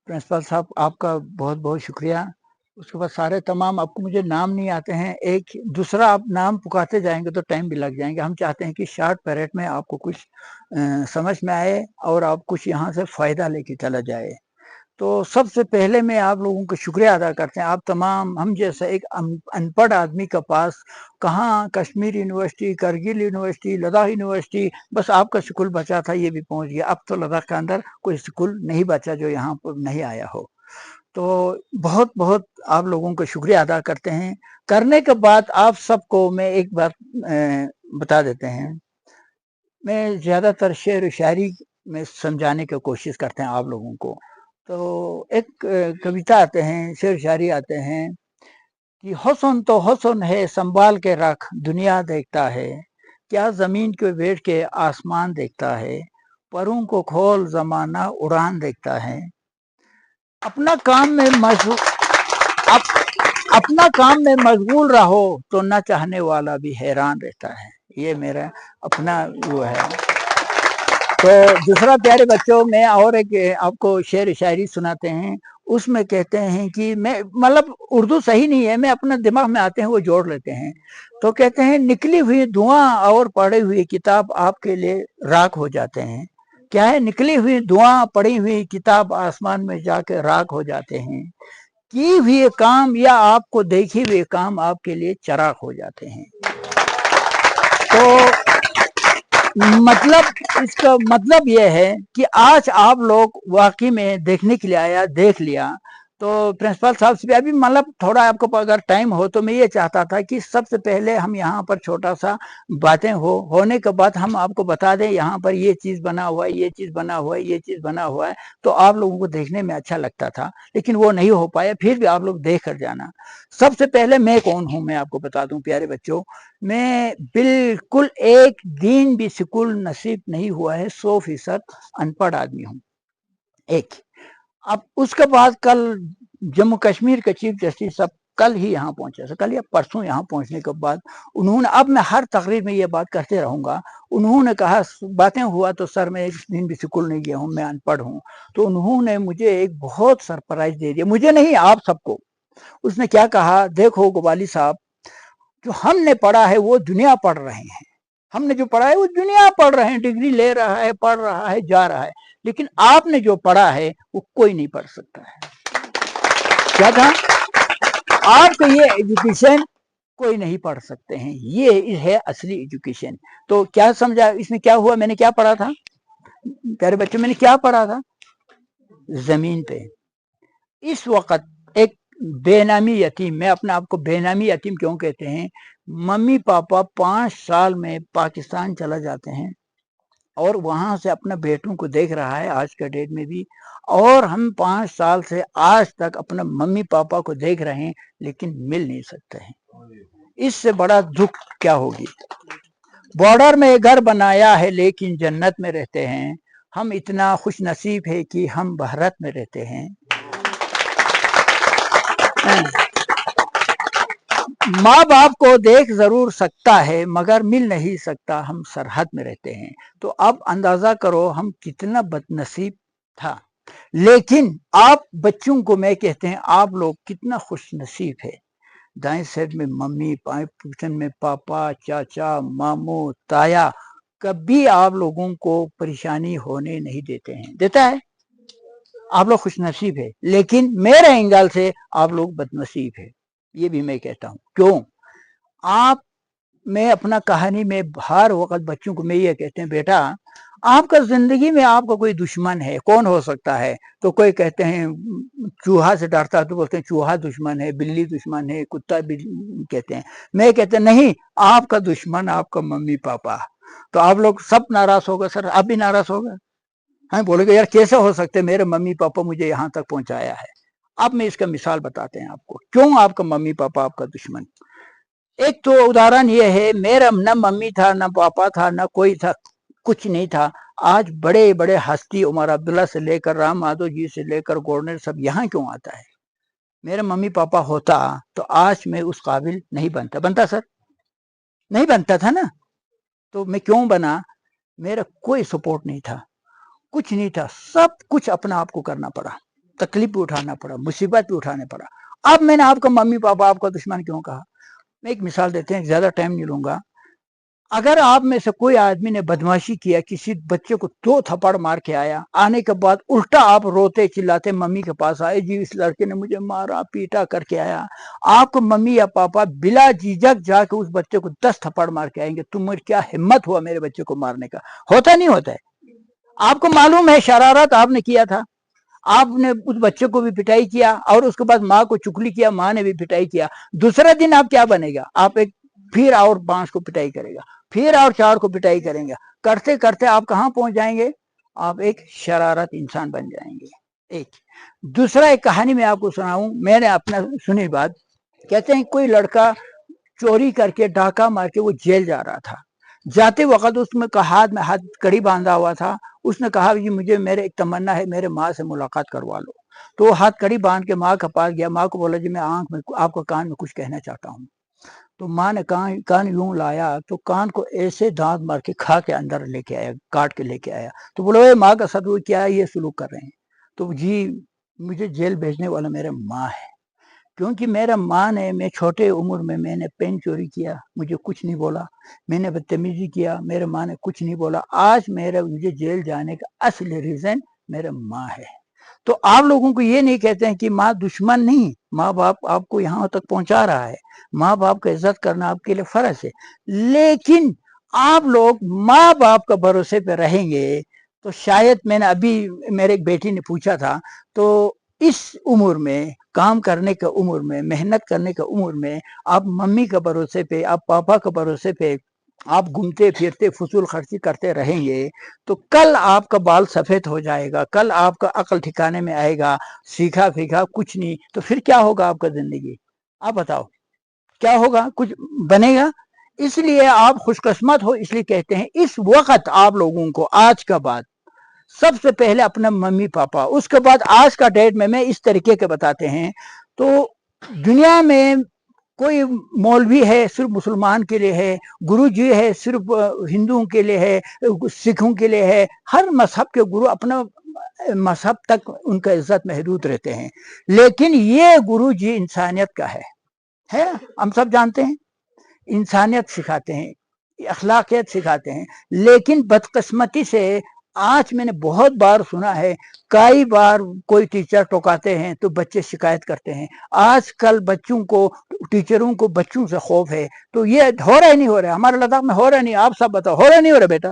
Principal साहब आपका बहुत बहुत शुक्रिया। उसके बाद सारे तमाम आपको मुझे नाम नहीं आते हैं, एक दूसरा आप नाम पुकारते जाएंगे तो टाइम भी लग जाएंगे। हम चाहते हैं कि शॉर्ट पीरियड में आपको कुछ समझ में आए और आप कुछ यहाँ से फ़ायदा लेके चला जाए। तो सबसे पहले मैं आप लोगों का शुक्रिया अदा करते हैं। आप तमाम हम जैसा एक अनपढ़ आदमी के पास कहाँ Kashmir university, Kargil university, Ladakh university, बस आपका स्कूल बचा था, ये भी पहुंच गया। अब तो लद्दाख के अंदर कोई स्कूल नहीं बचा जो यहाँ पर नहीं आया हो। तो बहुत बहुत आप लोगों का शुक्रिया अदा करते हैं। करने के बाद आप सबको मैं एक बात बता देते हैं। मैं ज़्यादातर शेर व शायरी में समझाने की कोशिश करते हैं आप लोगों को। तो एक कविता आते हैं, शेर शायरी आते हैं कि हुस्न तो हुस्न है संभाल के रख, दुनिया देखता है क्या ज़मीन के बैठ के आसमान देखता है, परों को खोल ज़माना उड़ान देखता है, अपना काम में मशगूल अप, अपना काम में मशगूल रहो तो न चाहने वाला भी हैरान रहता है। ये मेरा अपना वो है। तो दूसरा प्यारे बच्चों में और एक आपको शेर शायरी सुनाते हैं। उसमें कहते हैं कि मैं मतलब उर्दू सही नहीं है, मैं अपना दिमाग में आते हैं वो जोड़ लेते हैं। तो कहते हैं निकली हुई धुआं और पढ़ी हुई किताब आपके लिए राख हो जाते हैं। क्या है? निकली हुई धुआं पड़ी हुई किताब आसमान में जाकर राख हो जाते हैं। की हुए काम या आपको देखी हुए काम आपके लिए चराग हो जाते हैं। तो मतलब इसका मतलब यह है कि आज आप लोग वाकई में देखने के लिए आया, देख लिया। तो प्रिंसिपल साहब से भी अभी मतलब थोड़ा आपको अगर टाइम हो तो मैं ये चाहता था कि सबसे पहले हम यहाँ पर छोटा सा बातें होने के बाद हम आपको बता दें यहाँ पर ये चीज़ बना हुआ है, ये चीज़ बना हुआ है, ये चीज़ बना हुआ है, तो आप लोगों को देखने में अच्छा लगता था, लेकिन वो नहीं हो पाया। फिर भी आप लोग देख कर जाना। सबसे पहले मैं कौन हूँ मैं आपको बता दूं प्यारे बच्चों। मैं बिल्कुल एक दिन भी स्कूल नसीब नहीं हुआ है, 100% अनपढ़ आदमी हूँ। एक अब उसके बाद कल जम्मू कश्मीर के चीफ जस्टिस साहब कल ही यहाँ पहुंचे, कल या परसों यहाँ पहुंचने के बाद उन्होंने, अब मैं हर तकरीर में ये बात करते रहूंगा, उन्होंने कहा बातें हुआ तो सर मैं एक दिन भी स्कूल नहीं गया हूँ, मैं अनपढ़ हूँ। तो उन्होंने मुझे एक बहुत सरप्राइज दे दिया, मुझे नहीं आप सबको। उसने क्या कहा, देखो गोवाली साहब, जो हमने पढ़ा है वो दुनिया पढ़ रहे हैं, हमने जो पढ़ा है वो दुनिया पढ़ रहे हैं, डिग्री ले रहा है, पढ़ रहा है, जा रहा है, लेकिन आपने जो पढ़ा है वो कोई नहीं पढ़ सकता है। क्या था? आपका ये एजुकेशन कोई नहीं पढ़ सकते हैं, ये है असली एजुकेशन। तो क्या समझा इसमें क्या हुआ? मैंने क्या पढ़ा था प्यारे बच्चों, मैंने क्या पढ़ा था? जमीन पे इस वक्त एक बेनामी यतीम, मैं अपने आप को बेनामी यतीम क्यों कहते हैं, मम्मी पापा 5 साल में पाकिस्तान चला जाते हैं और वहां से अपने बेटों को देख रहा है आज के डेट में भी, और हम 5 साल से आज तक अपने मम्मी पापा को देख रहे हैं लेकिन मिल नहीं सकते हैं। इससे बड़ा दुख क्या होगी? बॉर्डर में घर बनाया है लेकिन जन्नत में रहते हैं, हम इतना खुश नसीब है कि हम भारत में रहते हैं। माँ बाप को देख जरूर सकता है मगर मिल नहीं सकता, हम सरहद में रहते हैं। तो अब अंदाजा करो हम कितना बदनसीब था। लेकिन आप बच्चों को मैं कहते हैं आप लोग कितना खुश नसीब है। दाएं साइड में मम्मी, बाएं पोजीशन में पापा, चाचा, मामू, ताया, कभी आप लोगों को परेशानी होने नहीं देते हैं। देता है? आप लोग खुश नसीब है, लेकिन मेरे एंगल से आप लोग बदनसीब है, ये भी मैं कहता हूँ। क्यों? आप, मैं अपना कहानी में हर वक्त बच्चों को मैं ये कहते हैं, बेटा आपका जिंदगी में आपका कोई दुश्मन है, कौन हो सकता है? तो कोई कहते हैं चूहा से डरता है तो बोलते हैं चूहा दुश्मन है, बिल्ली दुश्मन है, कुत्ता भी कहते हैं। मैं कहते हैं नहीं, आपका दुश्मन आपका मम्मी पापा। तो आप लोग सब नाराज हो गए, सर आप भी नाराज हो गए, हम बोलेगे यार कैसे हो सकते, मेरे मम्मी पापा मुझे यहाँ तक पहुंचाया है। अब मैं इसका मिसाल बताते हैं आपको, क्यों आपका मम्मी पापा आपका दुश्मन। एक तो उदाहरण ये है, मेरा न मम्मी था, न पापा था, न कोई था, कुछ नहीं था। आज बड़े बड़े हस्ती उमर अब्दुल्ला से लेकर राम माधव जी से लेकर गवर्नर सब यहाँ क्यों आता है? मेरा मम्मी पापा होता तो आज मैं उस काबिल नहीं बनता। बनता सर? नहीं बनता था ना। तो मैं क्यों बना? मेरा कोई सपोर्ट नहीं था, कुछ नहीं था, सब कुछ अपना आप को करना पड़ा। तकलीफ भी उठाना पड़ा, मुसीबत भी उठाने पड़ा। अब मैंने आपको मम्मी पापा आपका दुश्मन क्यों कहा? मैं एक मिसाल देते हैं, ज्यादा टाइम नहीं लूंगा। अगर आप में से कोई आदमी ने बदमाशी किया, किसी बच्चे को 2 थप्पड़ मार के आया, आने के बाद उल्टा आप रोते चिल्लाते मम्मी के पास आए, जी इस लड़के ने मुझे मारा पीटा करके आया, आपको मम्मी या पापा बिला झिझक जाके उस बच्चे को 10 थप्पड़ मार के आएंगे, तुम्हें क्या हिम्मत हुआ मेरे बच्चे को मारने का? होता नहीं होता है? आपको मालूम है शरारत आपने किया था, आपने उस बच्चे को भी पिटाई किया और उसके बाद माँ को चुगली किया, माँ ने भी पिटाई किया। दूसरा दिन आप क्या बनेगा? आप एक फिर और 5 को पिटाई करेगा, फिर और 4 को पिटाई करेंगे, करते करते आप कहाँ पहुंच जाएंगे? आप एक शरारत इंसान बन जाएंगे। एक दूसरा एक कहानी मैं आपको सुनाऊं, मैंने अपना सुनी बात। कहते हैं कोई लड़का चोरी करके डाका मार के वो जेल जा रहा था। जाते वक्त उसमें हाथ में हाथ कड़ी बांधा हुआ था। उसने कहा कि मुझे मेरे एक तमन्ना है, मेरे माँ से मुलाकात करवा लो। तो वो हाथ कड़ी बांध के माँ के पास गया। माँ को बोला जी मैं आंख में आपको कान में कुछ कहना चाहता हूँ। तो माँ ने कान यूं लाया तो कान को ऐसे दांत मार के खा के अंदर लेके आया, काट के लेके आया। तो बोले माँ का साथ वो क्या ये सलूक कर रहे हैं? तो जी मुझे जेल भेजने वाला मेरे माँ है, क्योंकि मेरा माँ ने, मैं छोटे उम्र में मैंने पेन चोरी किया, मुझे कुछ नहीं बोला, मैंने बदतमीजी किया, मेरे माँ ने कुछ नहीं बोला। आज मुझे जेल जाने का असली रीजन मेरे माँ है। तो आप लोगों को ये नहीं कहते हैं कि माँ दुश्मन नहीं, माँ बाप आपको यहाँ तक पहुंचा रहा है, माँ बाप का इज्जत करना आपके लिए फर्ज है। लेकिन आप लोग माँ बाप का भरोसे पे रहेंगे तो शायद, मैंने अभी मेरे एक बेटी ने पूछा था, तो इस उम्र में, काम करने के उम्र में, मेहनत करने के उम्र में आप मम्मी के भरोसे पे, आप पापा के भरोसे पे आप घूमते फिरते फजूल खर्ची करते रहेंगे तो कल आपका बाल सफेद हो जाएगा, कल आपका अकल ठिकाने में आएगा, सीखा फीखा कुछ नहीं, तो फिर क्या होगा आपका जिंदगी? आप बताओ क्या होगा? कुछ बनेगा? इसलिए आप खुशकिस्मत हो, इसलिए कहते हैं इस वक्त आप लोगों को आज का बाद सबसे पहले अपना मम्मी पापा, उसके बाद आज का डेट में इस तरीके के बताते हैं। तो दुनिया में कोई मौलवी है सिर्फ मुसलमान के लिए है, गुरु जी है सिर्फ हिंदुओं के लिए है, सिखों के लिए है, हर मजहब के गुरु अपना मजहब तक उनका इज्जत महदूद रहते हैं। लेकिन ये गुरु जी इंसानियत का है ना, हम सब जानते हैं, इंसानियत सिखाते हैं, अखलाकियत सिखाते हैं। लेकिन बदकिस्मती से आज मैंने बहुत बार सुना है, कई बार कोई टीचर टोकाते हैं तो बच्चे शिकायत करते हैं। आजकल बच्चों को, टीचरों को बच्चों से खौफ है। तो ये हो रहा है नहीं हो रहा है? हमारे लद्दाख में हो रहा है नहीं? आप सब बताओ, हो रहा है नहीं हो रहा बेटा?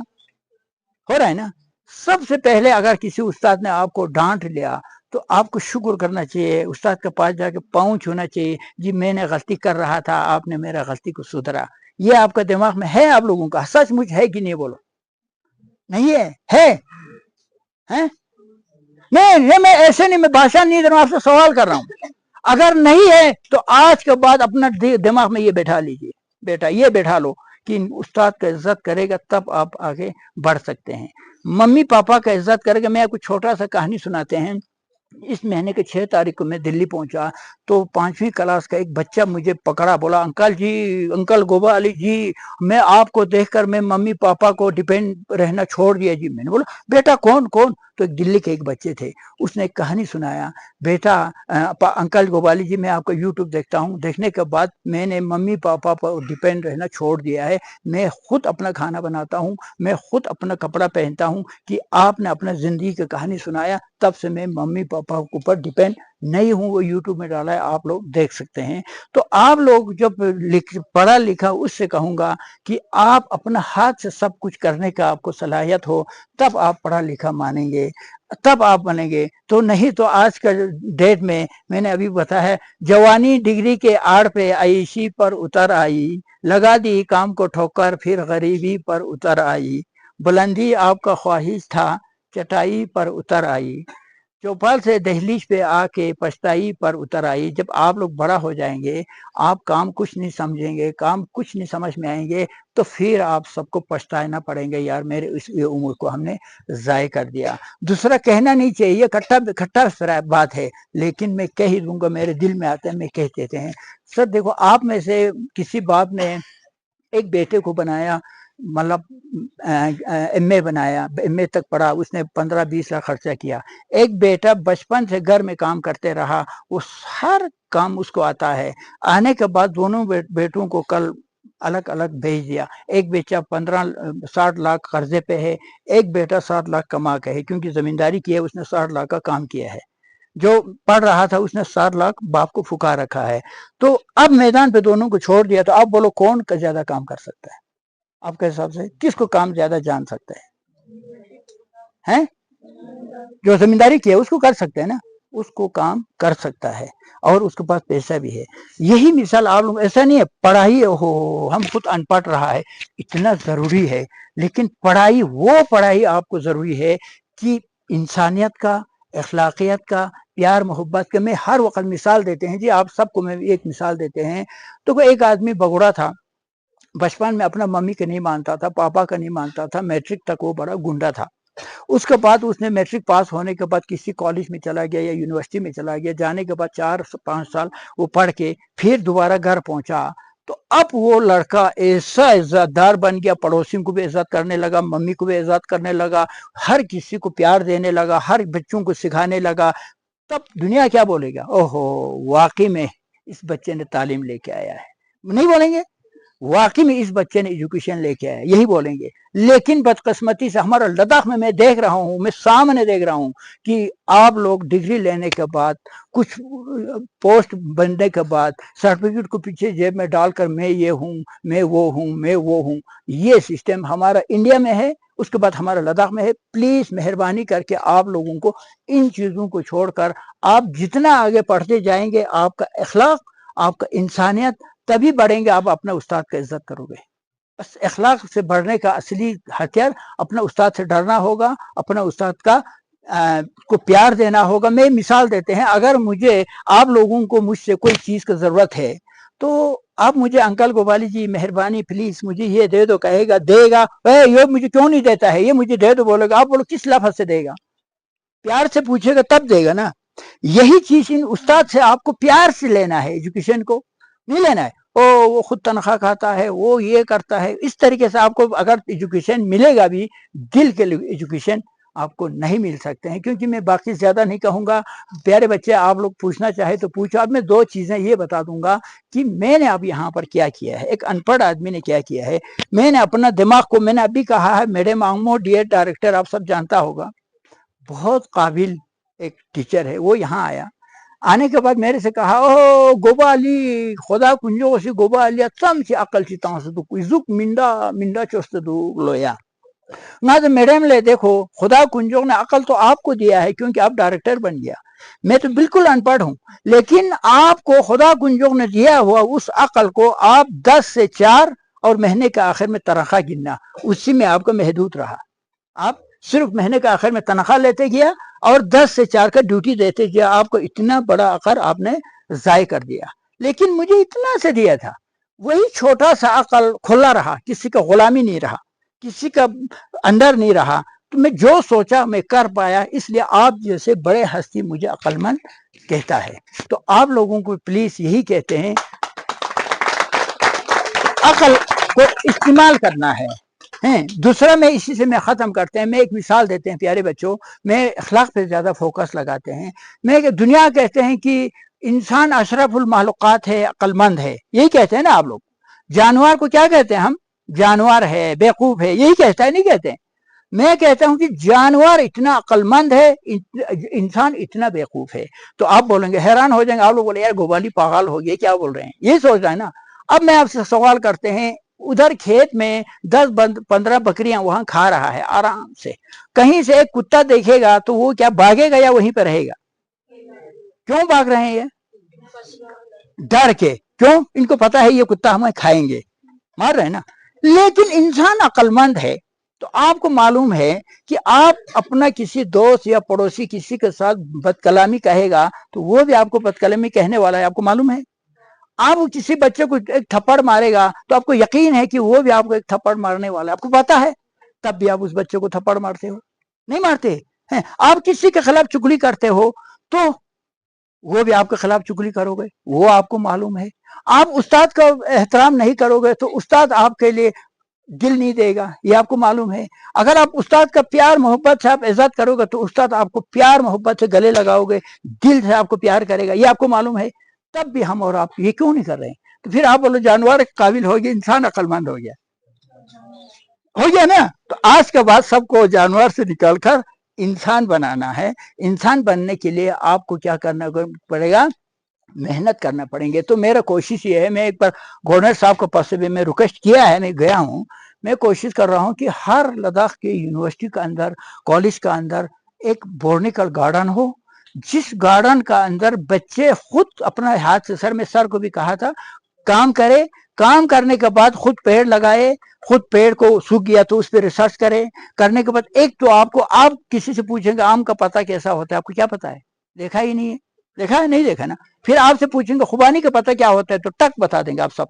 हो रहा है ना? सबसे पहले अगर किसी उस्ताद ने आपको डांट लिया तो आपको शुक्र करना चाहिए, उस्ताद के पास जाके पाँव छूना चाहिए, जी मैंने गलती कर रहा था, आपने मेरा गलती को सुधरा। ये आपका दिमाग में है? आप लोगों का सचमुच है कि नहीं? बोलो नहीं है? है? नहीं, मैं ऐसे नहीं, मैं भाषा नहीं दे रहा हूं, आपसे सवाल कर रहा हूं। अगर नहीं है तो आज के बाद अपना दिमाग में ये बैठा लीजिए, बेटा ये बैठा लो कि उस्ताद का इज्जत करेगा तब आप आगे बढ़ सकते हैं, मम्मी पापा का इज्जत करेगा। मैं आपको छोटा सा कहानी सुनाते हैं। इस महीने के 6 तारीख को मैं दिल्ली पहुंचा तो 5वीं क्लास का एक बच्चा मुझे पकड़ा, बोला अंकल जी, अंकल गोबा अली जी, मैं आपको देखकर मैं मम्मी पापा को डिपेंड रहना छोड़ दिया जी। मैंने बोला बेटा कौन कौन? तो एक दिल्ली के एक बच्चे थे, उसने एक कहानी सुनाया, बेटा अंकल गोबाली जी मैं आपका यूट्यूब देखता हूँ, देखने के बाद मैंने मम्मी पापा पर डिपेंड रहना छोड़ दिया है, मैं खुद अपना खाना बनाता हूँ, मैं खुद अपना कपड़ा पहनता हूँ। कि आपने अपना जिंदगी की कहानी सुनाया, तब से मैं मम्मी पापा के ऊपर डिपेंड नहीं हूँ। वो यूट्यूब में डाला है, आप लोग देख सकते हैं। तो आप लोग जब पढ़ा लिखा, उससे कहूँगा कि आप अपना हाथ से सब कुछ करने का आपको सलाहियत हो, तब आप पढ़ा लिखा मानेंगे, तब आप बनेंगे। तो नहीं तो आज का डेट में मैंने अभी बताया है, जवानी डिग्री के आड़ पे आईशी पर उतर आई, लगा दी काम को ठोकर फिर गरीबी पर उतर आई, बुलंदी आपका ख्वाहिश था चटाई पर उतर आई, चौपाल से दहलीज पे आके पछताई पर उतर आई। जब आप लोग बड़ा हो जाएंगे, आप काम कुछ नहीं समझेंगे, काम कुछ नहीं समझ में आएंगे, तो फिर आप सबको पछताना पड़ेंगे, यार मेरे इस उम्र को हमने ज़ाय कर दिया। दूसरा कहना नहीं चाहिए, खट्टा बात है, लेकिन मैं कह ही दूंगा, मेरे दिल में आता है, मैं कह देते हैं। सर देखो, आप में से किसी बाप ने एक बेटे को बनाया, مطلب ایم اے بنایا، ایم اے تک پڑھا، اس نے 15-20 لاکھ خرچہ کیا. ایک بیٹا بچپن سے گھر میں کام کرتے رہا، وہ ہر کام اس کو آتا ہے. آنے کے بعد دونوں بیٹوں کو کل الگ الگ بھیج دیا. ایک بیٹا 60 لاکھ قرضے پہ ہے، ایک بیٹا 60 لاکھ کما کے ہے، کیونکہ زمینداری کی ہے، اس نے 60 لاکھ کا کام کیا ہے. جو پڑھ رہا تھا اس نے 60 لاکھ باپ کو پھکا رکھا ہے. تو اب میدان پہ دونوں کو چھوڑ دیا، تو آپ بولو کون کا زیادہ کام کر سکتا ہے؟ آپ کے حساب سے کس کو کام زیادہ جان سکتا ہے؟ جو زمینداری کی ہے اس کو کر سکتے ہیں نا، اس کو کام کر سکتا ہے اور اس کے پاس پیسہ بھی ہے. یہی مثال آپ لوگ، ایسا نہیں ہے پڑھائی ہو ہم خود ان پڑھ رہا ہے اتنا ضروری ہے، لیکن پڑھائی وہ پڑھائی آپ کو ضروری ہے کہ انسانیت کا، اخلاقیت کا، پیار محبت کا. میں ہر وقت مثال دیتے ہیں جی، آپ سب کو میں ایک مثال دیتے ہیں. تو کوئی ایک آدمی بگوڑا تھا، بچپن میں اپنا ممی کا نہیں مانتا تھا، پاپا کا نہیں مانتا تھا، میٹرک تک وہ بڑا گنڈا تھا. اس کے بعد اس نے میٹرک پاس ہونے کے بعد کسی کالج میں چلا گیا یا یونیورسٹی میں چلا گیا. جانے کے بعد 4-5 سال وہ پڑھ کے پھر دوبارہ گھر پہنچا. تو اب وہ لڑکا ایسا عزت دار بن گیا، پڑوسیوں کو بھی عزت کرنے لگا، ممی کو بھی عزت کرنے لگا، ہر کسی کو پیار دینے لگا، ہر بچوں کو سکھانے لگا. تب دنیا کیا بولے گا؟ اوہو، واقعی میں اس بچے نے تعلیم لے کے آیا ہے. نہیں بولیں گے؟ واقعی میں اس بچے نے ایجوکیشن لے کے آیا، یہی بولیں گے. لیکن بدقسمتی سے ہمارا لداخ میں دیکھ رہا ہوں، میں سامنے دیکھ رہا ہوں کہ آپ لوگ ڈگری لینے کے بعد، کچھ پوسٹ بننے کے بعد سرٹیفکیٹ کو پیچھے جیب میں ڈال کر میں یہ ہوں، میں وہ ہوں، میں وہ ہوں. یہ سسٹم ہمارا انڈیا میں ہے، اس کے بعد ہمارا لداخ میں ہے. پلیز مہربانی کر کے آپ لوگوں کو ان چیزوں کو چھوڑ کر آپ جتنا آگے پڑھتے جائیں گے، آپ کا اخلاق، آپ کا انسانیت تبھی بڑھیں گے. آپ اپنے استاد کا عزت کرو گے. بس اخلاق سے بڑھنے کا اصلی ہتھیار اپنا استاد سے ڈرنا ہوگا، اپنا استاد کا کو پیار دینا ہوگا. میں مثال دیتے ہیں، اگر مجھے آپ لوگوں کو مجھ سے کوئی چیز کی ضرورت ہے تو آپ مجھے انکل گوبالی جی مہربانی پلیز مجھے یہ دے دو، کہے گا دے گا. یہ مجھے کیوں نہیں دیتا ہے، یہ مجھے دے دو بولے گا. آپ بولو کس لفظ سے دے گا؟ پیار سے پوچھے گا تب دے گا نا. یہی چیز ان استاد سے آپ کو پیار سے لینا ہے، ایجوکیشن کو نہیں لینا ہے. وہ خود تنخواہ کھاتا ہے، وہ یہ کرتا ہے. اس طریقے سے آپ کو اگر ایجوکیشن ملے گا بھی، دل کے لیے ایجوکیشن آپ کو نہیں مل سکتے ہیں. کیونکہ میں باقی زیادہ نہیں کہوں گا. پیارے بچے، آپ لوگ پوچھنا چاہے تو پوچھو. اب میں 2 چیزیں یہ بتا دوں گا کہ میں نے اب یہاں پر کیا کیا ہے، ایک ان پڑھ آدمی نے کیا کیا ہے. میں نے اپنا دماغ کو، میں نے ابھی کہا ہے، میڈم آنگمو ڈی ایڈ ڈائریکٹر آپ سب جانتا ہوگا، بہت قابل ایک ٹیچر ہے. وہ یہاں آیا، آنے کے بعد میرے سے کہا، او گوبا علی خدا کنجو سی گوبا علی اتم سی عقل سی تانسدو کوئی زک منڈا منڈا چوستدو لویا. نہ تو میڈم لے دیکھو، خدا کنجو نے عقل تو آپ کو دیا ہے کیونکہ آپ ڈائریکٹر بن گیا. میں تو بالکل ان پڑھ ہوں، لیکن آپ کو خدا کنجو نے دیا ہوا اس عقل کو آپ 10 سے 4 اور مہینے کے آخر میں تنخواہ گننا، اسی میں آپ کا محدود رہا. آپ صرف مہینے کے آخر میں تنخواہ لیتے گیا اور 10 سے 4 کا ڈیوٹی دیتے گیا. آپ کو اتنا بڑا عقل آپ نے ضائع کر دیا. لیکن مجھے اتنا سے دیا تھا، وہی چھوٹا سا عقل کھلا رہا، کسی کا غلامی نہیں رہا، کسی کا اندر نہیں رہا. تو میں جو سوچا میں کر پایا. اس لیے آپ جیسے بڑے ہستی مجھے عقل مند کہتا ہے. تو آپ لوگوں کو پلیز یہی کہتے ہیں، عقل کو استعمال کرنا ہے. دوسرا میں اسی سے میں ختم کرتے ہیں. میں ایک مثال دیتے ہیں پیارے بچوں، میں اخلاق پہ زیادہ فوکس لگاتے ہیں. میں کہ دنیا کہتے ہیں کہ انسان اشرف المخلوقات ہے، عقل مند ہے، یہی کہتے ہیں نا آپ لوگ. جانور کو کیا کہتے ہیں ہم؟ جانور ہے، بیوقوف ہے، یہی کہتا ہے، نہیں کہتے ہیں؟ میں کہتا ہوں کہ جانور اتنا عقل مند ہے، انسان اتنا بیوقوف ہے. تو آپ بولیں گے، حیران ہو جائیں گے. آپ لوگ بولیں یار گوبالی پاگل ہو گئے، کیا بول رہے ہیں، یہ سوچ رہا ہے نا. اب میں آپ سے سوال کرتے ہیں، ادھر کھیت میں 10-15 بکریاں وہاں کھا رہا ہے آرام سے. کہیں سے ایک کتا دیکھے گا تو وہ کیا بھاگے گا یا وہیں پہ رہے گا؟ کیوں بھاگ رہے ہیں یہ؟ ڈر کے. کیوں؟ ان کو پتا ہے یہ کتا ہمیں کھائیں گے، مار رہے ہیں نا. لیکن انسان عقل مند ہے. تو آپ کو معلوم ہے کہ آپ اپنا کسی دوست یا پڑوسی کسی کے ساتھ بد کلامی کہے گا تو وہ بھی آپ کو بد کلامی کہنے والا ہے، آپ کو معلوم ہے. آپ کسی بچے کو ایک تھپڑ مارے گا تو آپ کو یقین ہے کہ وہ بھی آپ کو ایک تھپڑ مارنے والا ہے، آپ کو پتا ہے. تب بھی آپ اس بچے کو تھپڑ مارتے ہو؟ نہیں مارتے ہیں. آپ کسی کے خلاف چگلی کرتے ہو تو وہ بھی آپ کے خلاف چگلی کرو گے، وہ آپ کو معلوم ہے. آپ استاد کا احترام نہیں کرو گے تو استاد آپ کے لیے दिल नहीं देगा, ये आपको मालूम है। अगर आप उस्ताद का प्यार मोहब्बत से आप इज्जत करोगे तो उस्ताद आपको प्यार मोहब्बत से गले लगाओगे, दिल से आपको प्यार करेगा, ये आपको मालूम है। तब भी हम और आप ये क्यों नहीं कर रहे हैं? तो फिर आप बोलो जानवर काबिल हो गया, इंसान अक्लमंद हो गया ना। तो आज के बाद सबको जानवर से निकलकर इंसान बनाना है। इंसान बनने के लिए आपको क्या करना पड़ेगा? मेहनत करना पड़ेंगे। तो मेरा कोशिश ये है, मैं एक बार गवर्नर साहब के पास से भी मैं रिक्वेस्ट किया है, मैं गया हूँ, मैं कोशिश कर रहा हूँ कि हर लद्दाख के यूनिवर्सिटी का अंदर, कॉलेज का अंदर एक बोटनिकल गार्डन हो, जिस गार्डन का अंदर बच्चे खुद अपना हाथ से, सर मैं सर को भी कहा था, काम करे, काम करने के बाद खुद पेड़ लगाए, खुद पेड़ को सूख गया तो उस पर रिसर्च करे, करने के बाद एक तो आपको, आप किसी से पूछेंगे आम का पता कैसा होता है, आपको क्या पता है? देखा ही नहीं है, देखा है? नहीं देखा ना। फिर आपसे पूछेंगे खुबानी का पता क्या होता है, तो टक बता देंगे, आप सब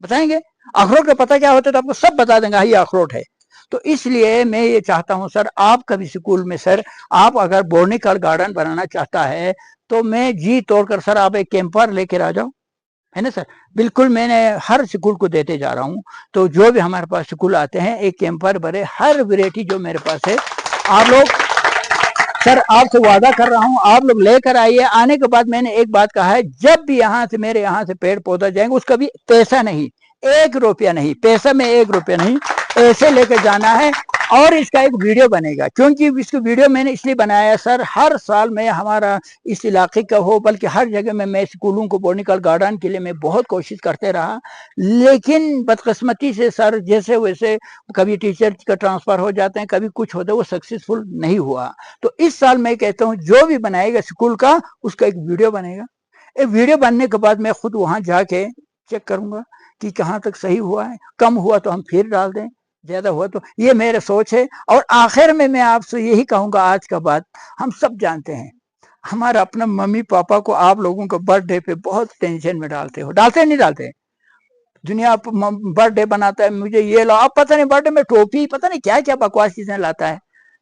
बताएंगे। अखरोट का पता क्या होता है तो आपको सब बता देंगे, हाँ ये अखरोट है। तो इसलिए मैं ये चाहता हूँ सर, आप कभी स्कूल में सर, आप अगर बोटनिकल गार्डन बनाना चाहता है तो मैं जी तोड़कर सर आप एक कैंपर लेकर आ जाओ, है ना सर। बिल्कुल, मैंने हर स्कूल को देते जा रहा हूँ। तो जो भी हमारे पास स्कूल आते हैं एक कैंपर भरे, हर वैरायटी जो मेरे पास है, आप लोग सर आपसे वादा कर रहा हूँ, आप लोग लेकर आइए। आने के बाद मैंने एक बात कहा है, जब भी यहाँ से मेरे यहाँ से पेड़ पौधा जाएंगे उसका भी पैसा नहीं, 1 रुपया नहीं, पैसा में 1 रुपया नहीं, ऐसे लेकर जाना है। और इसका एक वीडियो बनेगा, क्योंकि इसको वीडियो मैंने इसलिए बनाया सर, हर साल में हमारा इस इलाके का हो, बल्कि हर जगह में मैं स्कूलों को बोटनिकल गार्डन के लिए मैं बहुत कोशिश करते रहा, लेकिन बदकिस्मती से सर जैसे वैसे कभी टीचर का ट्रांसफर हो जाते हैं, कभी कुछ होता है, वो सक्सेसफुल नहीं हुआ। तो इस साल मैं कहता हूँ जो भी बनाएगा स्कूल का, उसका एक वीडियो बनेगा। एक वीडियो बनने के बाद मैं खुद वहां जाके चेक करूंगा कि कहाँ तक सही हुआ है, कम हुआ तो हम फिर डाल दें, ज्यादा हुआ तो, ये मेरा सोच है। और आखिर में मैं आपसे यही कहूंगा, आज का बात हम सब जानते हैं, हमारा अपना मम्मी पापा को आप लोगों को बर्थडे पे बहुत टेंशन में डालते हो, डालते नहीं डालते? दुनिया बर्थडे बनाता है, मुझे ये लाओ, अब पता नहीं बर्थडे में टोपी, पता नहीं क्या क्या बकवास चीजें लाता है।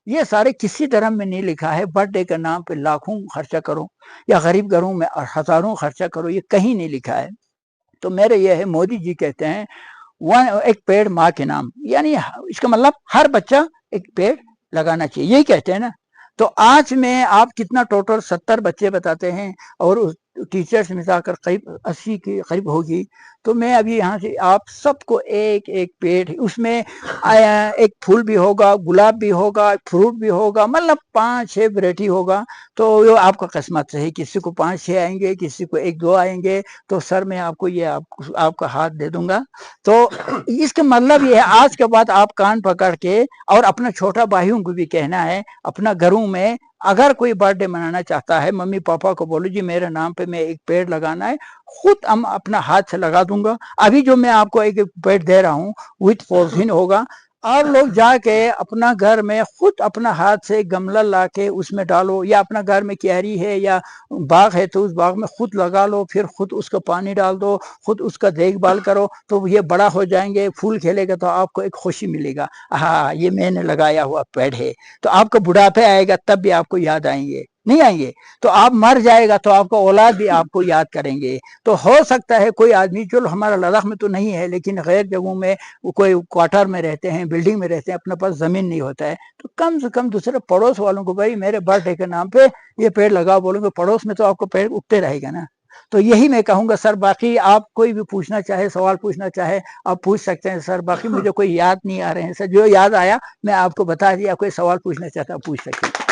ये सारे किसी धर्म में नहीं लिखा है बर्थडे के नाम पे लाखों खर्चा करो या गरीब घरों में हजारों खर्चा करो, ये कहीं नहीं लिखा है। तो मेरे ये है, मोदी जी कहते हैं एक पेड़ माँ के नाम, यानी इसका मतलब हर बच्चा एक पेड़ लगाना चाहिए, यही कहते हैं ना। तो आज में आप कितना टोटल 70 बच्चे बताते हैं और टीचर्स मिलाकर करीब 80 के करीब होगी। तो मैं अभी यहाँ से आप सबको एक एक पेड़, उसमें एक फूल भी होगा, गुलाब भी होगा, फ्रूट भी होगा, मतलब 5-6 वैरायटी होगा। तो ये आपका किस्मत है, किसी को 5-6 आएंगे, किसी को 1-2 आएंगे। तो सर मैं आपको ये आपका हाथ दे दूंगा। तो इसका मतलब ये है, आज के बाद आप कान पकड़ के, और अपना छोटा भाइयों को भी कहना है, अपना घरों में अगर कोई बर्थडे मनाना चाहता है, मम्मी पापा को बोलो जी मेरे नाम पे मैं एक पेड़ लगाना है, खुद हम अपना हाथ से लगा दूंगा। अभी जो मैं आपको एक पेड़ दे रहा हूँ विथ पॉलिथीन होगा, आप लोग जाके अपना घर में खुद अपना हाथ से गमला ला के उसमें डालो, या अपना घर में क्यारी है या बाग है तो उस बाग में खुद लगा लो, फिर खुद उसका पानी डाल दो, खुद उसका देखभाल करो, तो ये बड़ा हो जाएंगे, फूल खेलेगा तो आपको एक खुशी मिलेगा, हाँ ये मैंने लगाया हुआ पेड़ है। तो आपको बुढ़ापे आएगा तब भी आपको याद आएंगे, नहीं आएंगे? तो आप मर जाएगा तो आपका औलाद भी आपको याद करेंगे। तो हो सकता है कोई आदमी, जो हमारा लद्दाख में तो नहीं है लेकिन गैर जगहों में कोई क्वार्टर में रहते हैं, बिल्डिंग में रहते हैं, अपने पास जमीन नहीं होता है, तो कम से कम दूसरे पड़ोस वालों को भाई मेरे बर्थडे के नाम पे ये पेड़ लगाओ बोलेंगे, पड़ोस में तो आपको पेड़ उगते रहेगा ना। तो यही मैं कहूंगा सर। बाकी आप कोई भी पूछना चाहे, सवाल पूछना चाहे, आप पूछ सकते हैं सर। बाकी मुझे कोई याद नहीं आ रहे हैं सर, जो याद आया मैं आपको बता दिया। कोई सवाल पूछना चाहता है पूछ सकते हैं।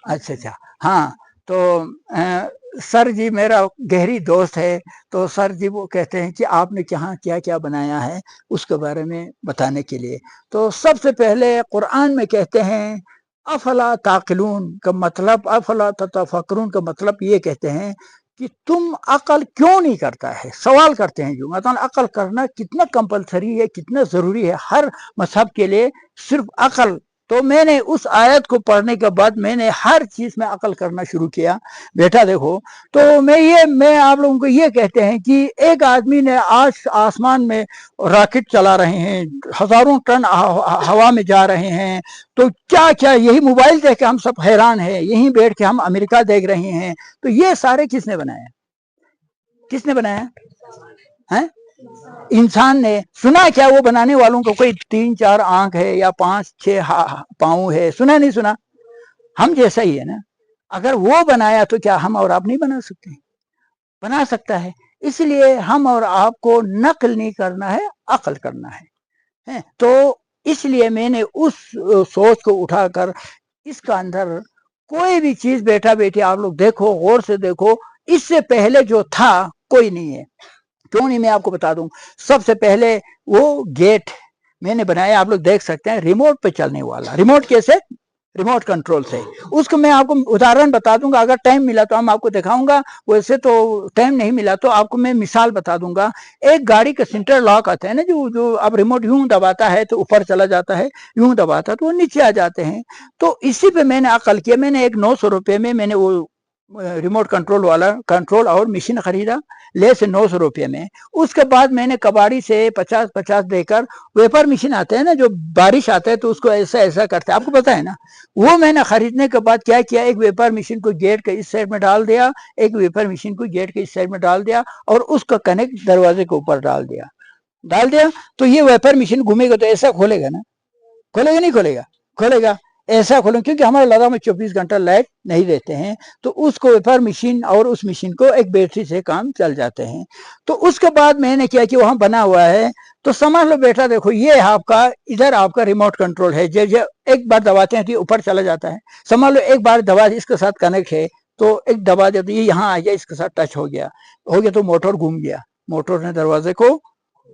अच्छा अच्छा, हाँ। तो सर जी मेरा गहरी दोस्त है, तो सर जी वो कहते हैं कि आपने क्या क्या क्या बनाया है उसके बारे में बताने के लिए। तो सबसे पहले कुरान में कहते हैं अफला ताकिलून का मतलब, अफला ततफक्करून का मतलब ये कहते हैं कि तुम अकल क्यों नहीं करता है। सवाल करते हैं जो, मतलब अकल करना कितना कंपलसरी है, कितना जरूरी है हर मजहब के लिए, सिर्फ अकल। तो मैंने उस आयत को पढ़ने के बाद मैंने हर चीज में अकल करना शुरू किया। बेटा देखो, तो मैं आप लोगों को ये कहते हैं कि एक आदमी ने आज आसमान में रॉकेट चला रहे हैं, हजारों टन हवा में जा रहे हैं, तो क्या क्या यही मोबाइल देख के हम सब हैरान हैं, यहीं बैठ के हम अमेरिका देख रहे हैं। तो ये सारे किसने बनाया? किसने बनाया है? इंसान ने। सुना क्या वो बनाने वालों को कोई 3-4 आंख है या 5-6 पाँव है? सुना नहीं सुना? हम जैसा ही है ना। अगर वो बनाया तो क्या हम और आप नहीं बना सकते? बना सकता है। इसलिए हम और आपको नकल नहीं करना है, अकल करना है। तो इसलिए मैंने उस सोच को उठाकर इसका अंदर कोई भी चीज बेटा बेटी आप लोग देखो, गौर से देखो, इससे पहले जो था कोई नहीं है। क्यों नहीं, मैं आपको बता दूं। सबसे पहले वो गेट मैंने बनाया, आप लोग देख सकते हैं, रिमोट पे चलने वाला। रिमोट कैसे? रिमोट कंट्रोल से। उसको मैं आपको उदाहरण बता दूंगा, अगर टाइम मिला तो हम आपको दिखाऊंगा, वैसे तो टाइम नहीं मिला तो आपको मैं मिसाल बता दूंगा। एक गाड़ी का सेंटर लॉक आता है ना, जो अब रिमोट यूं दबाता है तो ऊपर चला जाता है, यूं दबाता है तो वो नीचे आ जाते हैं। तो इसी पे मैंने अकल किया। मैंने एक 900 रुपये में मैंने वो रिमोट कंट्रोल वाला कंट्रोल और मशीन खरीदा, ले से 900 रुपये में। उसके बाद मैंने कबाड़ी से 50-50 देकर, वेपर मशीन आते हैं ना, जो बारिश आता है तो उसको ऐसा ऐसा करते हैं, आपको पता है ना। वो मैंने खरीदने के बाद क्या किया, एक वेपर मशीन को गेट के इस साइड में डाल दिया, एक वेपर मशीन को गेट के इस साइड में डाल दिया, और उसका कनेक्ट दरवाजे के ऊपर डाल दिया। तो ये वेपर मशीन घूमेगा तो ऐसा खोलेगा ना, खोलेगा नहीं खोलेगा? खोलेगा। ऐसा खोलेंगे, क्योंकि हमारे लद्दाख में 24 घंटा लाइट नहीं देते हैं, तो उसको वेपर मशीन और उस मशीन को एक बैटरी से काम चल जाते हैं। तो उसके बाद मैंने किया कि वहां बना हुआ है, तो समझ लो बेटा देखो, ये आपका इधर आपका रिमोट कंट्रोल है। जो एक बार दबाते हैं तो ये ऊपर चला जाता है। समझ लो एक बार दबा, इसके साथ कनेक्ट है तो एक दबा दे तो ये यहाँ आ गया, इसके साथ टच हो गया तो मोटर घूम गया, मोटर ने दरवाजे को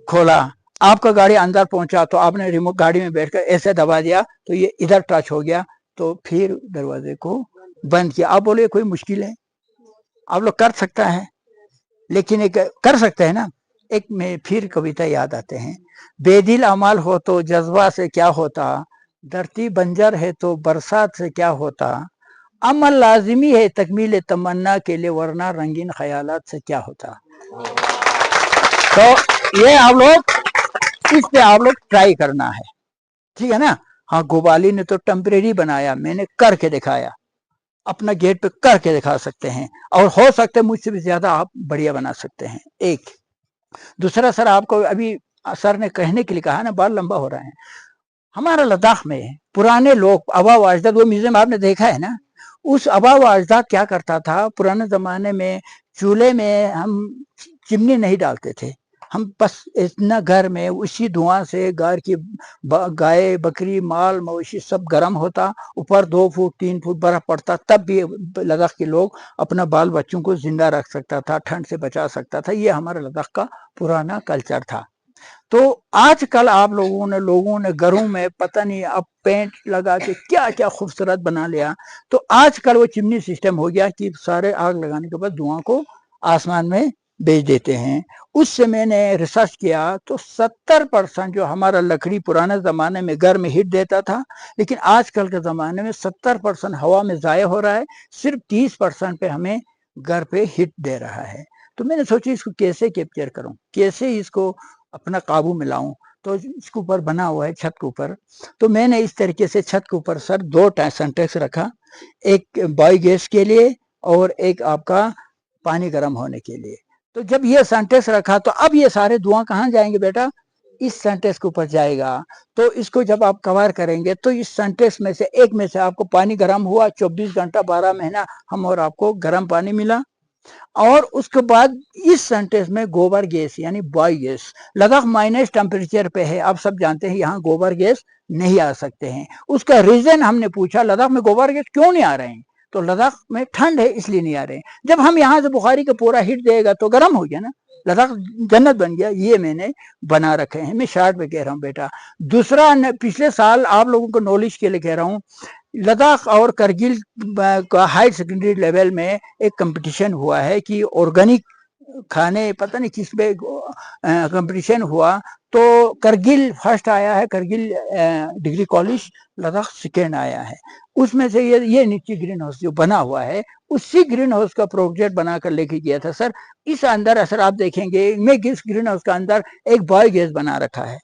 खोला। आपका गाड़ी अंदर पहुंचा तो आपने रिमोट गाड़ी में बैठकर ऐसे दबा दिया तो ये इधर टच हो गया, तो फिर दरवाजे को बंद किया। आप बोले कोई मुश्किल है? आप लोग कर सकता है, लेकिन एक कर सकते हैं ना। एक में फिर कविता याद आते हैं, बेदिल अमाल हो तो जज्बा से क्या होता, धरती बंजर है तो बरसात से क्या होता, अमल लाजिमी है तकमील तमन्ना के लिए, वरना रंगीन ख्यालात से क्या होता। तो ये आप लोग, इस पे आप लोग ट्राई करना है, ठीक है ना। हाँ, गोबाली ने तो टेम्परेरी बनाया, मैंने करके दिखाया, अपना गेट पे करके दिखा सकते हैं, और हो सकता है मुझसे भी ज्यादा आप बढ़िया बना सकते हैं। एक दूसरा, सर आपको अभी सर ने कहने के लिए कहा ना, बाल लंबा हो रहा है। हमारा लद्दाख में पुराने लोग आबा व अजदाद, वो म्यूजियम आपने देखा है ना, उस आबा व अजदाद क्या करता था पुराने जमाने में, चूल्हे में हम चिमनी नहीं डालते थे, हम बस इतना घर में उसी धुआं से घर की गाय बकरी माल मवेशी सब गर्म होता, ऊपर 2 फुट 3 फुट बर्फ पड़ता, तब भी लद्दाख के लोग अपना बाल बच्चों को जिंदा रख सकता था, ठंड से बचा सकता था। ये हमारे लद्दाख का पुराना कल्चर था। तो आजकल आप लोगों ने घरों में पता नहीं अब पेंट लगा के क्या क्या खूबसूरत बना लिया। तो आजकल वो चिमनी सिस्टम हो गया कि सारे आग लगाने के बाद धुआं को आसमान में भेज देते हैं। उससे मैंने रिसर्च किया तो 70% जो हमारा लकड़ी पुराने जमाने में घर में हीट देता था, लेकिन आजकल के जमाने में 70% हवा में जाया हो रहा है, सिर्फ 30% पे हमें घर पे हीट दे रहा है। तो मैंने सोचा इसको कैसे कैप्चर करूं, कैसे इसको अपना काबू में लाऊं। तो इसके ऊपर बना हुआ है छत के ऊपर, तो मैंने इस तरीके से छत के ऊपर सर 2 सिंटेक्स रखा, एक बायो गैस के लिए और एक आपका पानी गर्म होने के लिए। तो जब ये सिंटेक्स रखा तो अब ये सारे धुआं कहाँ जाएंगे बेटा, इस सिंटेक्स के ऊपर जाएगा। तो इसको जब आप कवर करेंगे तो इस सिंटेक्स में से एक में से आपको पानी गर्म हुआ, 24 घंटा 12 महीना हम और आपको गर्म पानी मिला। और उसके बाद इस सेंटेंस में गोबर गैस यानी bio gas, Ladakh minus temperature पे है, आप सब जानते हैं यहाँ गोबर गैस नहीं आ सकते हैं। उसका रीजन हमने पूछा लद्दाख में गोबर गैस क्यों नहीं आ रहे हैं, तो लद्दाख में ठंड है इसलिए नहीं आ रहे हैं। जब हम यहाँ से बुखारी का पूरा हीट देगा तो गर्म हो गया ना, लद्दाख जन्नत बन गया। ये मैंने बना रखे हैं, मैं शार्ट में कह रहा हूँ बेटा। दूसरा, पिछले साल आप लोगों को नॉलेज के लिए कह रहा हूँ, लद्दाख और करगिल का हाई सेकेंडरी लेवल में एक कंपटीशन हुआ है कि ऑर्गेनिक खाने, पता नहीं किस पे कंपटीशन हुआ, तो करगिल फर्स्ट आया है, Kargil degree college, Ladakh second आया है। उसमें से ये नीचे ग्रीन हाउस जो बना हुआ है, उसी ग्रीन हाउस का प्रोजेक्ट बनाकर लेके गया था सर। इस अंदर असर आप देखेंगे, मैं किस ग्रीन हाउस का अंदर एक बायो गैस बना रखा है,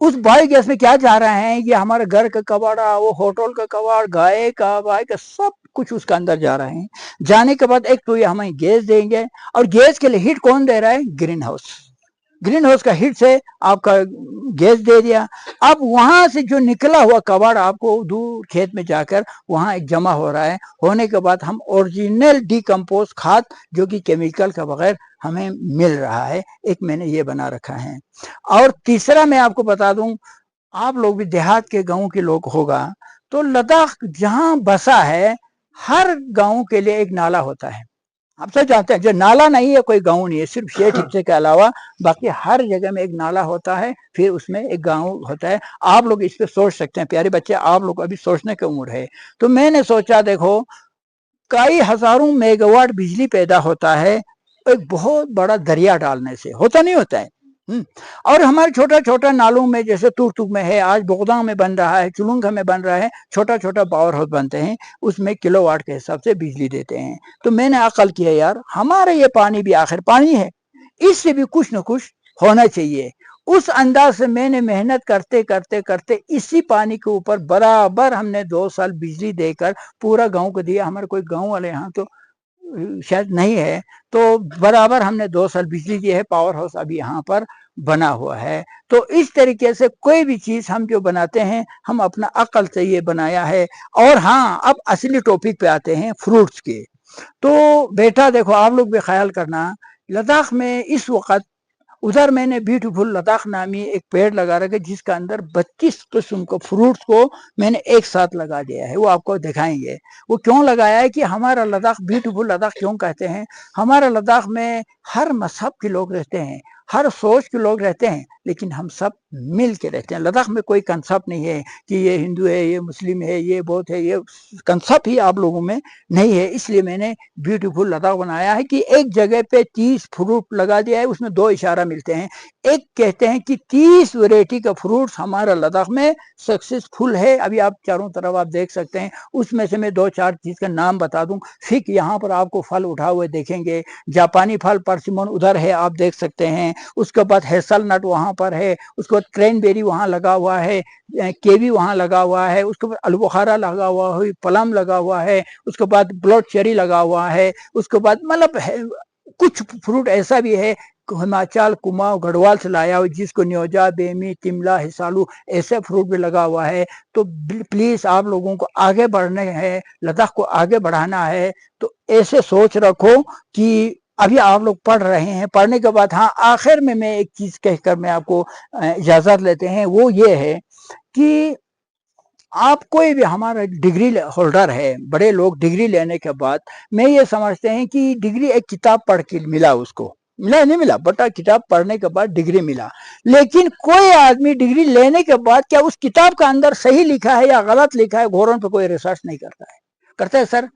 उस बायोगैस में क्या जा रहा है, ये हमारे घर का कबाड़ा, वो होटल का कबाड़, गाय का, गाय का, सब कुछ उसका अंदर जा रहे हैं। जाने के बाद एक तो ये हमें गैस देंगे, और गैस के लिए हीट कौन दे रहा है? Green house. ग्रीन हाउस का हीट से आपका गैस दे दिया। अब वहां से जो निकला हुआ कबाड़ आपको दूर खेत में जाकर वहां एक जमा हो रहा है, होने के बाद हम ओरिजिनल डिकम्पोज खाद जो कि केमिकल का बगैर हमें मिल रहा है, एक मैंने ये बना रखा है। और तीसरा मैं आपको बता दूं, आप लोग भी देहात के गांव के लोग होगा, तो लद्दाख जहां बसा है, हर गांव के लिए एक नाला होता है। आप सब जानते हैं, जो नाला नहीं है कोई गांव नहीं है, सिर्फ शेर हिस्से के अलावा बाकी हर जगह में एक नाला होता है, फिर उसमें एक गांव होता है। आप लोग इस पे सोच सकते हैं, प्यारे बच्चे, आप लोग अभी सोचने की उम्र है। तो मैंने सोचा, देखो, कई हजारों मेगावाट बिजली पैदा होता है एक बहुत बड़ा दरिया डालने से, होता नहीं होता है। और हमारे छोटा छोटा नालों में, जैसे तुर्तुक में है, आज बोगदा में बन रहा है, चुलुंगा में बन रहा है, छोटा छोटा पावर हाउस बनते हैं, उसमें किलोवाट के हिसाब से बिजली देते हैं। तो मैंने अकल किया, यार हमारा ये पानी भी आखिर पानी है, इससे भी कुछ न कुछ होना चाहिए। उस अंदाज से मैंने मेहनत करते करते करते इसी पानी के ऊपर बराबर हमने 2 साल बिजली देकर पूरा गांव को दिया। हमारे कोई गांव वाले यहाँ तो शायद नहीं है, तो बराबर हमने 2 साल बिजली दी है। पावर हाउस अभी यहाँ पर बना हुआ है। तो इस तरीके से कोई भी चीज हम जो बनाते हैं, हम अपना अकल से ये बनाया है। और हाँ, अब असली टॉपिक पे आते हैं, फ्रूट्स के। तो बेटा देखो, आप लोग भी ख्याल करना, लद्दाख में इस वक्त उधर मैंने ब्यूटीफुल लद्दाख नामी एक पेड़ लगा रखा है, जिसका अंदर 25 किस्म को फ्रूट्स को मैंने एक साथ लगा दिया है। वो आपको दिखाएंगे वो क्यों लगाया है, कि हमारा लद्दाख ब्यूटीफुल लद्दाख क्यों कहते हैं। हमारा लद्दाख में हर मजहब के लोग रहते हैं, हर सोच के लोग रहते हैं, लेकिन हम सब मिल के रहते हैं। लद्दाख में कोई कंसेप्ट नहीं है कि ये हिंदू है, ये मुस्लिम है, ये बौद्ध है, ये कंसेप्ट ही आप लोगों में नहीं है। इसलिए मैंने ब्यूटीफुल लद्दाख बनाया है कि एक जगह पे 30 फ्रूट लगा दिया है, उसमें 2 इशारा मिलते हैं। एक कहते हैं कि 30 वैरायटी का फ्रूट्स हमारा लद्दाख में सक्सेसफुल है। अभी आप चारों तरफ आप देख सकते हैं, उसमें से मैं 2-4 चीज का नाम बता दूं। फिक यहाँ पर आपको फल उठा हुए देखेंगे, जापानी फल परसिमन उधर है, आप देख सकते हैं। उसके बाद हेसल नट वहां पर है, उसके बाद क्रैनबेरी वहां लगा हुआ है, केवी वहां लगा हुआ है, उसके बाद अलबुखारा लगा हुआ है, प्लम लगा हुआ है, उसके बाद ब्लड चेरी लगा हुआ है, उसके बाद मतलब कुछ फ्रूट ऐसा भी है हिमाचल कुमाऊं गढ़वाल से लाया हुआ, जिसको न्योजा, बेमी, तिमला, हिसालू ऐसे फ्रूट भी लगा हुआ है। तो प्लीज आप लोगों को आगे बढ़ने हैं, लद्दाख को आगे बढ़ाना है, तो ऐसे सोच रखो कि अभी आप लोग पढ़ रहे हैं, पढ़ने के बाद हाँ आखिर में मैं एक चीज कहकर मैं आपको इजाजत लेते हैं, वो ये है कि आप कोई भी हमारा डिग्री होल्डर है, बड़े लोग डिग्री लेने के बाद मैं ये समझते हैं कि डिग्री एक किताब पढ़ के मिला, उसको मिला नहीं मिला, बट किताब पढ़ने के बाद डिग्री मिला। लेकिन कोई आदमी डिग्री लेने के बाद क्या उस किताब का अंदर सही लिखा है या गलत लिखा है, घोरों पे कोई रिसर्च नहीं करता है। करता है सर?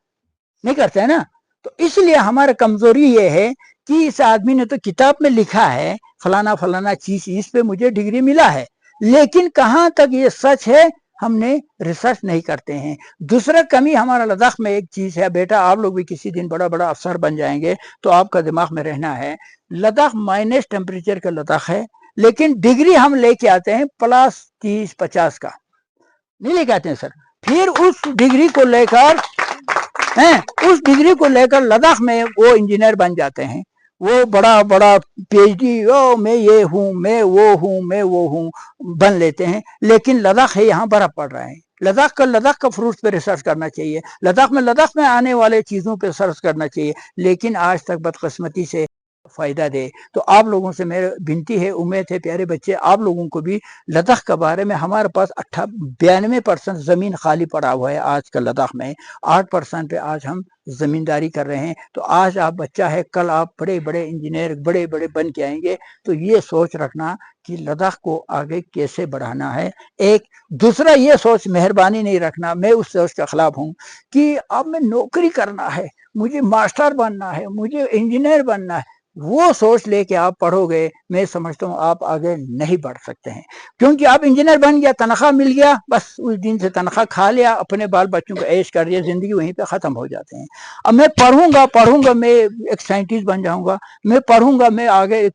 नहीं करते है ना। तो इसलिए हमारा कमजोरी ये है कि इस आदमी ने तो किताब में लिखा है फलाना फलाना चीज, इस पे मुझे डिग्री मिला है, लेकिन कहां तक ये सच है हमने रिसर्च नहीं करते हैं। दूसरा कमी हमारा लद्दाख में एक चीज है, बेटा आप लोग भी किसी दिन बड़ा बड़ा अफसर बन जाएंगे तो आपका दिमाग में रहना है, लद्दाख माइनस टेम्परेचर का लद्दाख है, लेकिन डिग्री हम लेके आते हैं +30-50 का, नहीं लेके आते हैं सर। फिर उस डिग्री को लेकर उस डिग्री को लेकर लद्दाख में वो इंजीनियर बन जाते हैं, वो बड़ा बड़ा पीएचडी, ओ मैं ये हूँ, मैं वो हूँ, मैं वो हूँ बन लेते हैं। लेकिन लद्दाख है, यहाँ बर्फ पड़ रहा है। लद्दाख का फ्रूट्स पे रिसर्च करना चाहिए, लद्दाख में आने वाले चीजों पे रिसर्च करना चाहिए, लेकिन आज तक बदकिस्मती से फायदा दे। तो आप लोगों से मेरी विनती है, उम्मीद है प्यारे बच्चे आप लोगों को भी लद्दाख के बारे में, हमारे पास 92% जमीन खाली पड़ा हुआ है आज का लद्दाख में, 8% पे आज हम जमींदारी कर रहे हैं। तो आज आप बच्चा है, कल आप बड़े बड़े इंजीनियर बड़े बड़े बन के आएंगे। तो ये सोच रखना कि लद्दाख को आगे कैसे बढ़ाना है। एक दूसरा ये सोच मेहरबानी नहीं रखना, मैं उस सोच के खिलाफ हूँ कि अब मैं नौकरी करना है, मुझे मास्टर बनना है, मुझे इंजीनियर बनना है। वो सोच लेके आप पढ़ोगे, मैं समझता हूँ आप आगे नहीं बढ़ सकते हैं। क्योंकि आप इंजीनियर बन गया, तनख्वाह मिल गया, बस उस दिन से तनख्वाह खा लिया, अपने बाल बच्चों को ऐश कर लिया, जिंदगी वहीं पे ख़त्म हो जाते हैं। अब मैं पढ़ूंगा मैं एक साइंटिस्ट बन जाऊंगा, मैं पढ़ूंगा मैं आगे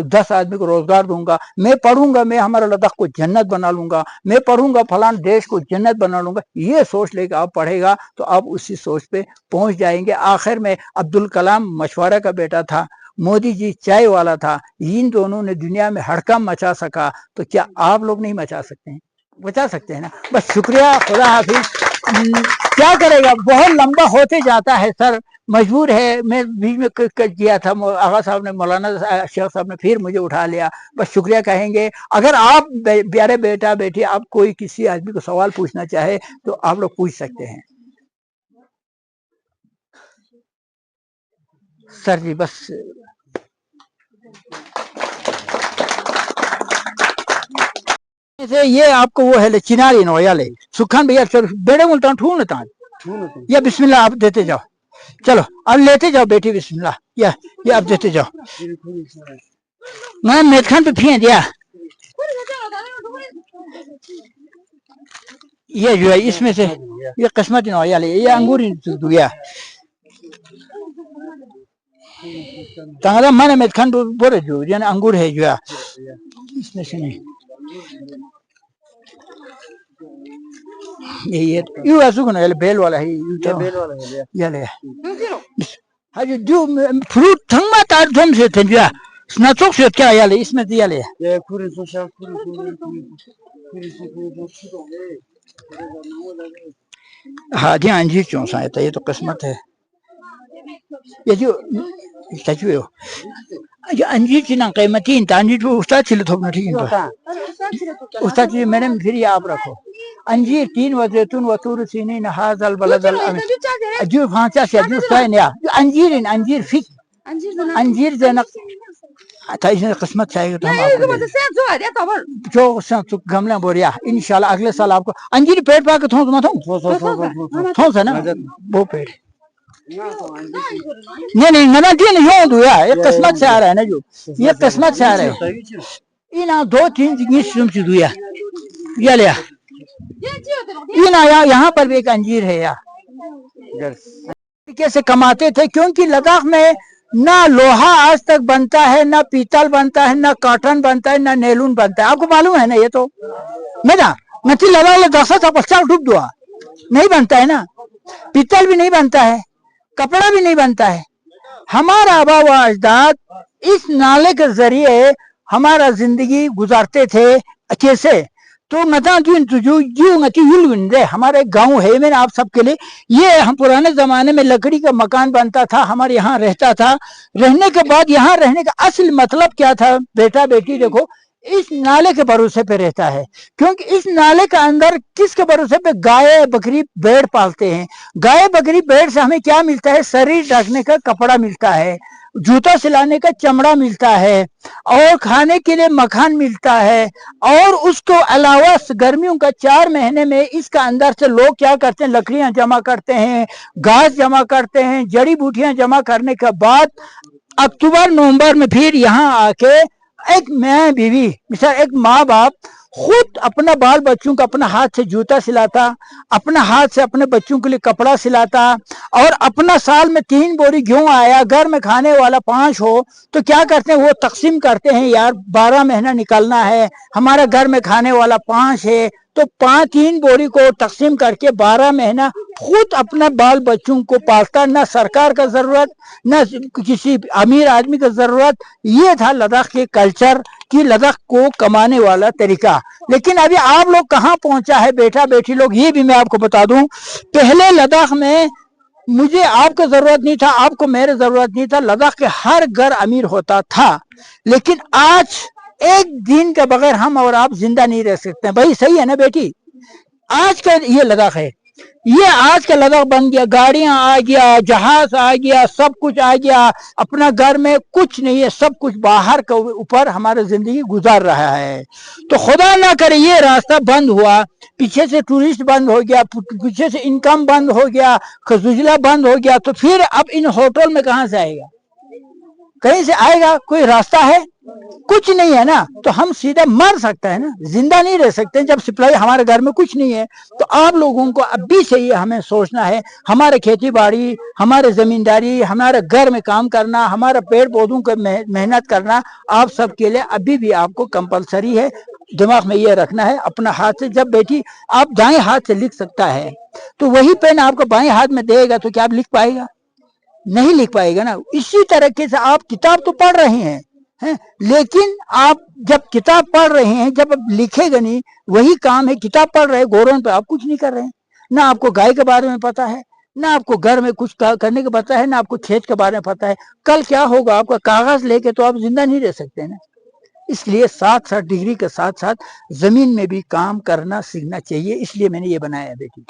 10 आदमी को रोजगार दूंगा, मैं पढ़ूंगा मैं हमारा लद्दाख को जन्नत बना लूंगा, मैं पढ़ूंगा फलान देश को जन्नत बना लूंगा। ये सोच लेकर आप पढ़ेगा तो आप उसी सोच पे पहुंच जाएंगे। आखिर में अब्दुल कलाम मछुआरा का बेटा था, मोदी जी चाय वाला था, इन दोनों ने दुनिया में हड़कंप मचा सका, तो क्या आप लोग नहीं मचा सकते हैं? बचा सकते हैं ना। बस शुक्रिया, खुदा हाफिज। क्या करेगा, बहुत लंबा होते जाता है सर, मजबूर है। मैं बीच में किया था, आगा साहब ने, मौलाना शेख साहब ने फिर मुझे उठा लिया। बस शुक्रिया कहेंगे। अगर आप प्यारे बेटा बेटी आप कोई किसी आदमी को सवाल पूछना चाहे तो आप लोग पूछ सकते हैं। सर जी बस ये आपको वो है चिनारी नो याले सुखान भैया, चलो बेड़े मुल्ता ठूनता या बिस्मिल्लाह आप देते जाओ। चलो अब लेते जाओ बेटी, बिस्मिल्लाह, या ये आप देते जाओ। मैं मेथखान पे फेंक दिया। ये जो है इसमें से ये किस्मत नो याले, ये अंगूर गया तंगा मैंने मेथखान बोले जो यानी अंगूर है जो है इसमें से नहीं। ये सुगन है बेल वाला है, ये ले हाँ जो फ्रूट थंगा तार धम से थंजा स्नातक से क्या याले इसमें दिया ले। हाँ जी अंजीर क्यों सा है, ये तो किस्मत है। ये जो सचू है जो अंजीर चीना कीमती अंजीर जो उस्ताद चिल्लो थोपना ठीक है उस्ताद जी मैंने फिर ये आप रखो अंजीर तीन वजैतून वतूर सीनीन हाज़ल बलदल जो फांचा से जो उस्ताद ने अंजीर फिक अंजीर जनक था, इसने किस्मत चाहिए तो हम आपको जो गमला बोरिया इंशाल्लाह अगले साल आपको अंजीर पेट पा के थोस मत थोस है ना वो पेट नहीं मना दिया नहीं हो दुआ, ये किस्मत से आ रहा है ना, जो ये किस्मत से आ रहा है। इना 2-3 चीज सुन दुआ ये लिया इना यहाँ पर भी एक अंजीर है यार, कैसे कमाते थे। क्योंकि लद्दाख में ना लोहा आज तक बनता है, ना पीतल बनता है, ना कॉटन बनता है, ना नेलून बनता है। आपको मालूम है ना ये तो मैं ना नथी लगा दस बच्चा डूब दुआ नहीं बनता है ना, पीतल भी नहीं बनता है, कपड़ा भी नहीं बनता है। हमारा आबा व अजदाद इस नाले के जरिए हमारा जिंदगी गुजारते थे कैसे, तो हमारे गांव है मैंने आप सबके लिए, ये हम पुराने जमाने में लकड़ी का मकान बनता था, हमारे यहाँ रहता था। रहने के बाद यहाँ रहने का असल मतलब क्या था बेटा बेटी देखो, इस नाले के भरोसे पे रहता है। क्योंकि इस नाले के अंदर किसके भरोसे पे, गाय बकरी भेड़ पालते हैं। गाय बकरी भेड़ से हमें क्या मिलता है, शरीर ढकने का कपड़ा मिलता है, जूता सिलाने का चमड़ा मिलता है, और खाने के लिए मखान मिलता है। और उसको अलावा गर्मियों का 4 महीने में इसका अंदर से लोग क्या करते हैं, लकड़ियां जमा करते हैं, घास जमा करते हैं, जड़ी बूटियां जमा करने के बाद अक्टूबर नवंबर में फिर यहाँ आके एक मैं बीवी मिसाल एक माँ बाप खुद अपना बाल बच्चों को अपना हाथ से जूता सिलाता, अपना हाथ से अपने बच्चों के लिए कपड़ा सिलाता, और अपना साल में 3 बोरी गेहूं आया, घर में खाने वाला 5 हो तो क्या करते हैं वो तकसीम करते हैं, यार 12 महीना निकलना है, हमारा घर में खाने वाला 5 है तो 3 बोरी को तकसीम करके 12 महीना खुद अपना बाल बच्चों को पालता, ना सरकार का जरूरत ना किसी अमीर आदमी का जरूरत। ये था लद्दाख के कल्चर कि लद्दाख को कमाने वाला तरीका। लेकिन अभी आप लोग कहाँ पहुंचा है बेटा बेटी लोग, ये भी मैं आपको बता दूं। पहले लद्दाख में मुझे आपको जरूरत नहीं था, आपको मेरे जरूरत नहीं था, लद्दाख के हर घर अमीर होता था। लेकिन आज एक दिन के बगैर हम और आप जिंदा नहीं रह सकते भाई, सही है ना बेटी। आज का ये लद्दाख है, ये आज का लद्दाख बन गया, गाड़ियां आ गया, जहाज आ गया, सब कुछ आ गया, अपना घर में कुछ नहीं है, सब कुछ बाहर के ऊपर हमारी जिंदगी गुजार रहा है। तो खुदा ना करे ये रास्ता बंद हुआ, पीछे से टूरिस्ट बंद हो गया, पीछे से इनकम बंद हो गया, खजुजला बंद हो गया, तो फिर अब इन होटल में कहां से आएगा, कहीं से आएगा, कोई रास्ता है? कुछ नहीं है ना, तो हम सीधा मर सकते हैं ना, जिंदा नहीं रह सकते जब सप्लाई हमारे घर में कुछ नहीं है। तो आप लोगों को अभी से ही हमें सोचना है, हमारे खेती बाड़ी, हमारे जमींदारी, हमारे घर में काम करना, हमारे पेड़ पौधों को मेहनत करना, आप सबके लिए अभी भी आपको कंपलसरी है। दिमाग में ये रखना है। अपना हाथ से, जब बेटी आप दाएं हाथ से लिख सकता है तो वही पेन आपको बाएं हाथ में देगा तो क्या आप लिख पाएगा? नहीं लिख पाएगा ना। इसी तरीके से आप किताब तो पढ़ रहे हैं, लेकिन आप जब किताब पढ़ रहे हैं, जब आप लिखेगा नहीं, वही काम है, किताब पढ़ रहे हैं गोरों पे, आप कुछ नहीं कर रहे हैं। ना आपको गाय के बारे में पता है, ना आपको घर में कुछ करने का पता है, ना आपको खेत के बारे में पता है। कल क्या होगा आपका कागज लेके तो आप जिंदा नहीं रह सकते ना। इसलिए साथ साथ डिग्री के साथ साथ जमीन में भी काम करना सीखना चाहिए। इसलिए मैंने ये बनाया बेटी।